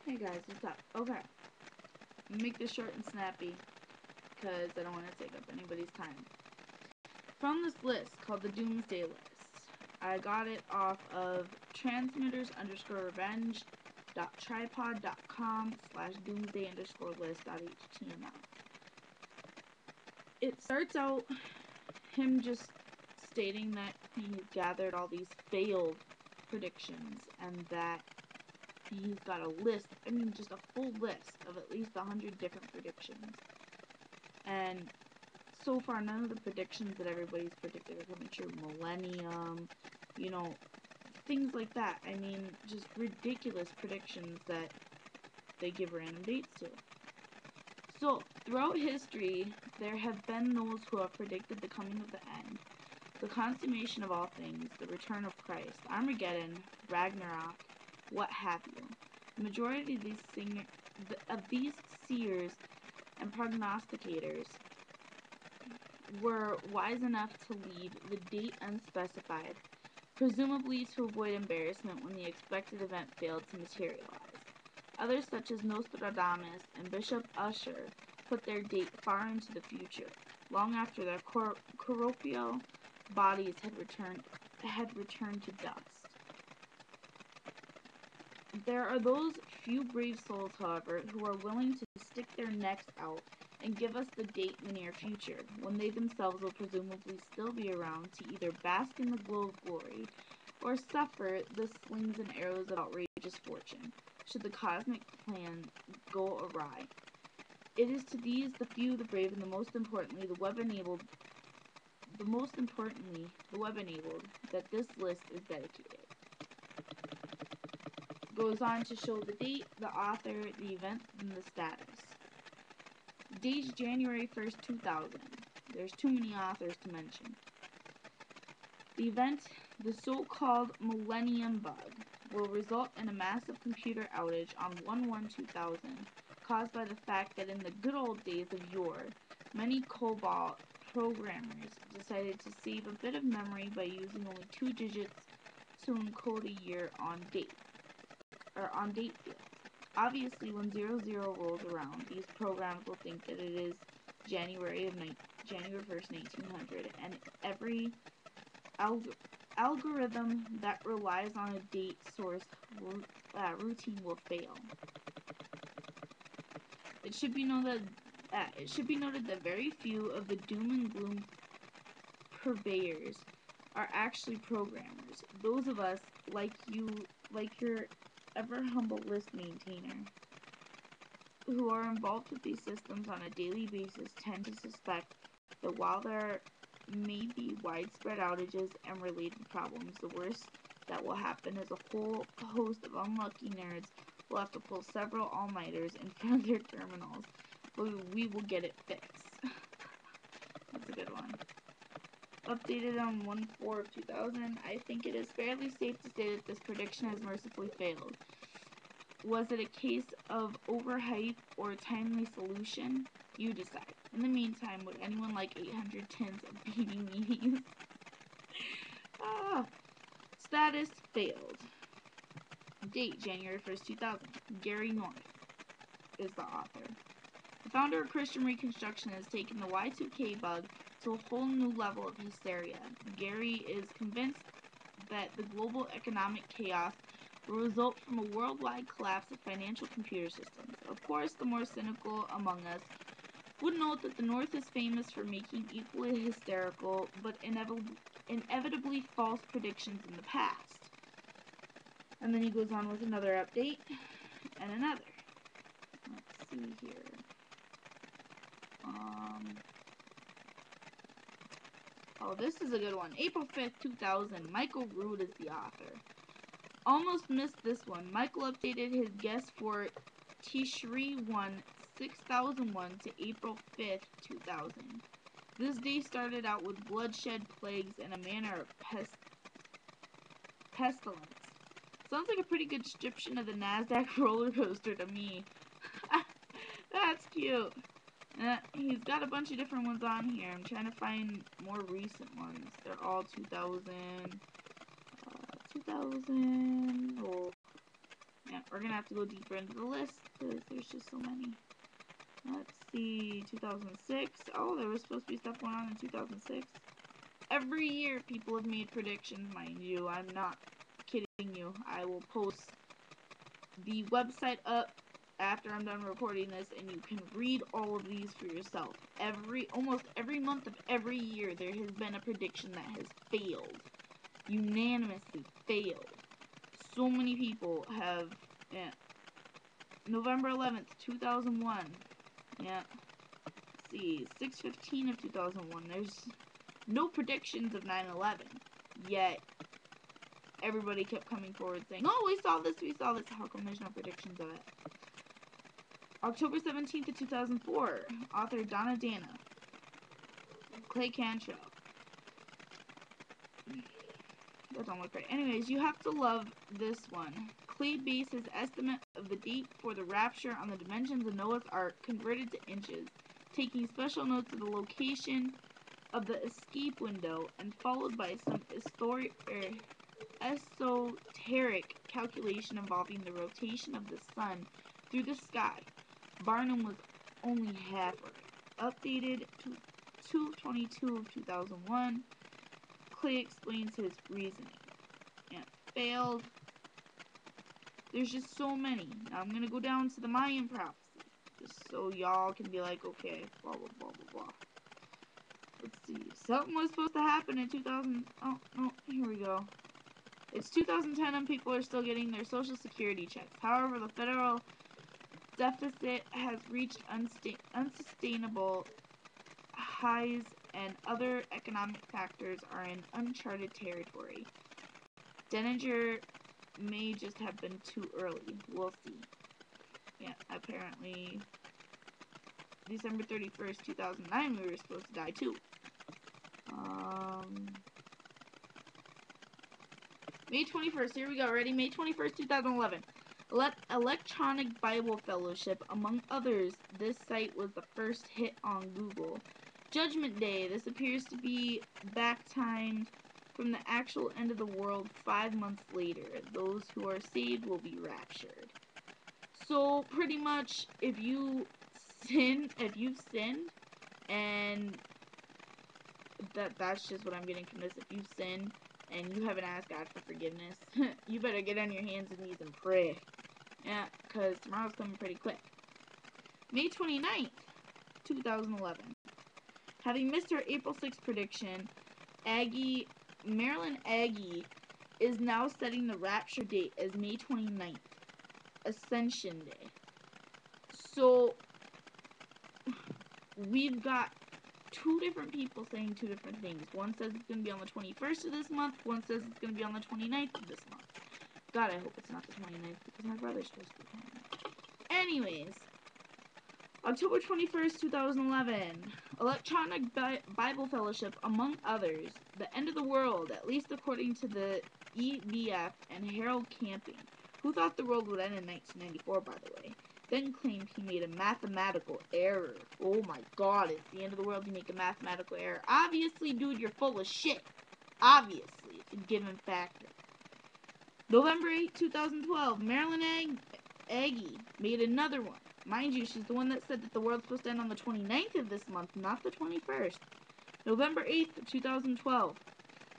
Hey guys, what's up? Okay, make this short and snappy because I don't want to take up anybody's time. From this list called the Doomsday List, I got it off of transmitters_revenge.tripod.com/doomsday_list.html. It starts out him just stating that he's gathered all these failed predictions and that he's got a list, just a full list of at least 100 different predictions. And so far, none of the predictions that everybody's predicted are coming true. Millennium, things like that. Just ridiculous predictions that they give random dates to. So, throughout history, there have been those who have predicted the coming of the end, the consummation of all things, the return of Christ, Armageddon, Ragnarok, what have you. The majority of these seers and prognosticators were wise enough to leave the date unspecified, presumably to avoid embarrassment when the expected event failed to materialize. Others, such as Nostradamus and Bishop Ussher, put their date far into the future, long after their corporeal bodies had returned to dust. There are those few brave souls, however, who are willing to stick their necks out and give us the date in the near future, when they themselves will presumably still be around to either bask in the glow of glory or suffer the slings and arrows of outrageous fortune, should the cosmic plan go awry. It is to these, the few, the brave, and the most importantly, the web-enabled, that this list is dedicated. Goes on to show the date, the author, the event, and the status. Date January 1st, 2000. There's too many authors to mention. The event, the so-called Millennium Bug, will result in a massive computer outage on 1/1/2000, caused by the fact that in the good old days of yore, many COBOL programmers decided to save a bit of memory by using only 2 digits to encode a year on date field. Obviously, when 00 rolls around, these programs will think that it is January 1st, 1900, and every algorithm that relies on a date source routine will fail. It should be noted that very few of the doom and gloom purveyors are actually programmers. Those of us, like your ever humble list maintainer, who are involved with these systems on a daily basis, tend to suspect that while there may be widespread outages and related problems, the worst that will happen is a whole host of unlucky nerds will have to pull several all-nighters in front of their terminals, but we will get it fixed. That's a good one. Updated on 1/4/2000, I think it is fairly safe to say that this prediction has mercifully failed. Was it a case of overhype or a timely solution? You decide. In the meantime, would anyone like 800 tins of beanie meanies? Status failed. Date January 1st, 2000. Gary North is the author. The founder of Christian Reconstruction has taken the Y2K bug to a whole new level of hysteria. Gary is convinced that the global economic chaos will result from a worldwide collapse of financial computer systems. Of course, the more cynical among us would note that the North is famous for making equally hysterical but inevitably false predictions in the past. And then he goes on with another update and another. Let's see here. This is a good one. April 5th, 2000. Michael Rood is the author. Almost missed this one. Michael updated his guess for Tishri 6001 to April 5th, 2000. This day started out with bloodshed, plagues, and a manner of pestilence. Sounds like a pretty good description of the NASDAQ roller coaster to me. That's cute. He's got a bunch of different ones on here. I'm trying to find more recent ones. They're all 2000. Yeah, we're gonna have to go deeper into the list because there's just so many. Let's see, 2006. Oh, there was supposed to be stuff going on in 2006. Every year, people have made predictions, mind you. I'm not kidding you. I will post the website up after I'm done recording this, and you can read all of these for yourself. Almost every month of every year, there has been a prediction that has failed. Unanimously failed. So many people have, yeah. November 11th, 2001. Yeah. Let's see, 6/15 of 2001. There's no predictions of 9/11. Yet, everybody kept coming forward saying, oh, we saw this. How come there's no predictions of it? October 17th of 2004. Author Donna Dana. Clay Cantrell. That don't look right. Anyways, you have to love this one. Clay based his estimate of the date for the rapture on the dimensions of Noah's Ark converted to inches, taking special notes of the location of the escape window, and followed by some esoteric calculation involving the rotation of the sun through the sky. Barnum was only half right. Updated to 2/22 of 2001. Clay explains his reasoning. And failed. There's just so many. Now I'm gonna go down to the Mayan prophecy, just so y'all can be like, okay, blah blah blah blah blah. Let's see. Something was supposed to happen in 2000. Oh no, here we go. It's 2010 and people are still getting their social security checks. However, the federal deficit has reached unsustainable highs, and other economic factors are in uncharted territory. Denninger may just have been too early. We'll see. Yeah, apparently December 31st, 2009, we were supposed to die too. May 21st, here we go, ready? May 21st, 2011. Electronic Bible Fellowship, among others. This site was the first hit on Google. Judgment Day. This appears to be back-timed from the actual end of the world 5 months later. Those who are saved will be raptured. So, pretty much, if you've sinned, and that's just what I'm getting from this. If you've sinned and you haven't asked God for forgiveness, you better get on your hands and knees and pray. Yeah, because tomorrow's coming pretty quick. May 29th, 2011. Having missed her April 6th prediction, Marilyn Aggie is now setting the rapture date as May 29th, Ascension Day. So, we've got two different people saying two different things. One says it's going to be on the 21st of this month. One says it's going to be on the 29th of this month. God, I hope it's not the 29th because my brother's supposed to be coming. Anyways, October 21st, 2011. Electronic Bible Fellowship, among others. The end of the world, at least according to the EBF and Harold Camping, who thought the world would end in 1994, by the way. Then claimed he made a mathematical error. Oh my god, it's the end of the world, you make a mathematical error. Obviously, dude, you're full of shit. Obviously, it's a given factor. November 8, 2012, Marilyn Aggie made another one. Mind you, she's the one that said that the world's supposed to end on the 29th of this month, not the 21st. November 8th, 2012.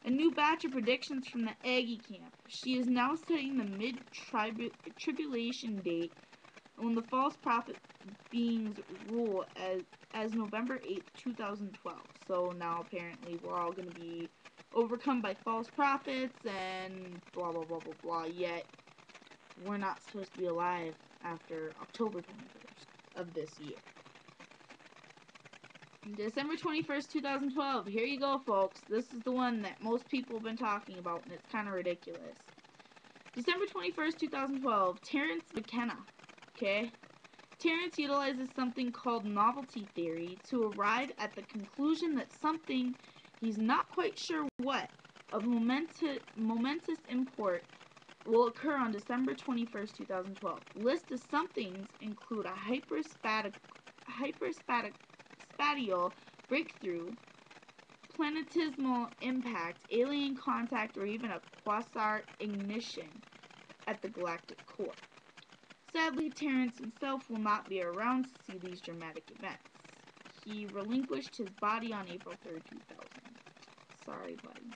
A new batch of predictions from the Aggie camp. She is now setting the mid-tribulation date when the false prophet beings rule as November 8th, 2012. So now apparently we're all going to be overcome by false prophets and blah blah blah blah blah, yet we're not supposed to be alive after October 21st of this year. December 21st, 2012. Here you go, folks. This is the one that most people have been talking about, and it's kind of ridiculous. December 21st, 2012. Terence McKenna. Okay? Terence utilizes something called novelty theory to arrive at the conclusion that something, he's not quite sure what, of momentous import will occur on December 21st, 2012. List of somethings include a hyperspatial breakthrough, planetesimal impact, alien contact, or even a quasar ignition at the galactic core. Sadly, Terrence himself will not be around to see these dramatic events. He relinquished his body on April 3rd, 2000. Sorry, buddy.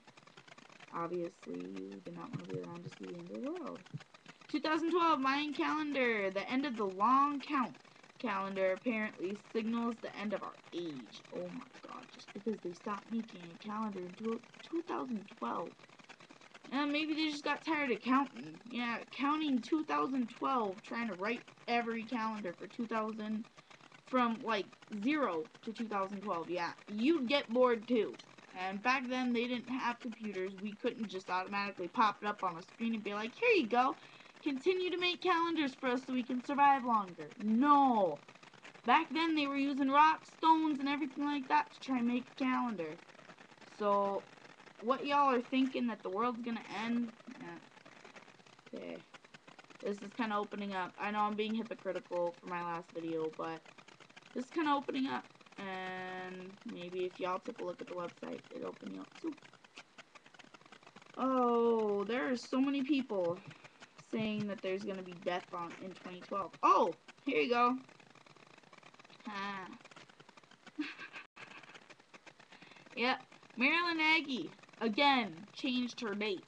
Obviously, you did not want to be around to see the end of the world. 2012 Mayan calendar. The end of the long count calendar apparently signals the end of our age. Oh my god, just because they stopped making a calendar in 2012. And maybe they just got tired of counting. Yeah, counting 2012, trying to write every calendar for 2000 from like 0 to 2012. Yeah, you'd get bored too. And back then they didn't have computers. We couldn't just automatically pop it up on a screen and be like, here you go. Continue to make calendars for us so we can survive longer. No. Back then they were using rocks, stones, and everything like that to try and make a calendar. So, what y'all are thinking that the world's gonna end? Yeah. Okay. This is kind of opening up. I know I'm being hypocritical for my last video, but this is kind of opening up. And maybe if y'all took a look at the website, it'd open you up too. Oh, there are so many people saying that there's going to be death in 2012. Oh, here you go. Yep, Marilyn Aggie, again, changed her date.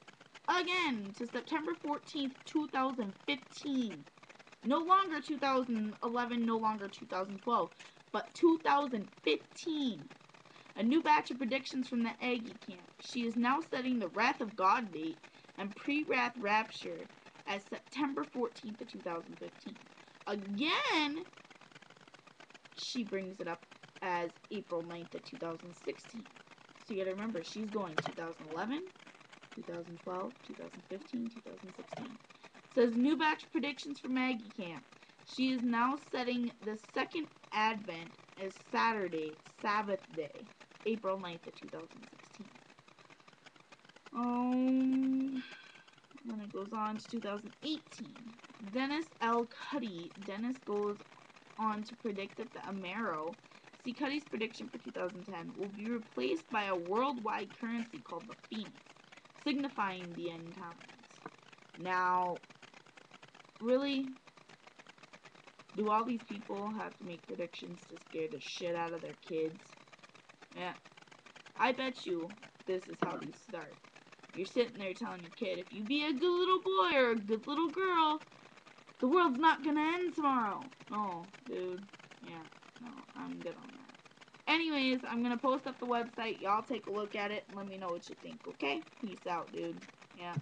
Again, to September 14th, 2015. No longer 2011, no longer 2012, but 2015. A new batch of predictions from the Aggie camp. She is now setting the Wrath of God date and pre-Wrath Rapture as September 14th of 2015. Again, she brings it up as April 9th of 2016. So you gotta remember, she's going 2011, 2012, 2015, 2016. Says new batch predictions for Maggie Camp. She is now setting the second Advent as Saturday, Sabbath day, April 9th of 2016. Then it goes on to 2018. Dennis L. Cuddy. Dennis goes on to predict that the Amaro, see Cuddy's prediction for 2010, will be replaced by a worldwide currency called the Phoenix, signifying the end times. Now, really? Do all these people have to make predictions to scare the shit out of their kids? Yeah. I bet you this is how these start. You're sitting there telling your kid, if you be a good little boy or a good little girl, the world's not gonna end tomorrow. Oh, dude. Yeah, no, I'm good on that. Anyways, I'm gonna post up the website. Y'all take a look at it and let me know what you think, okay? Peace out, dude. Yeah.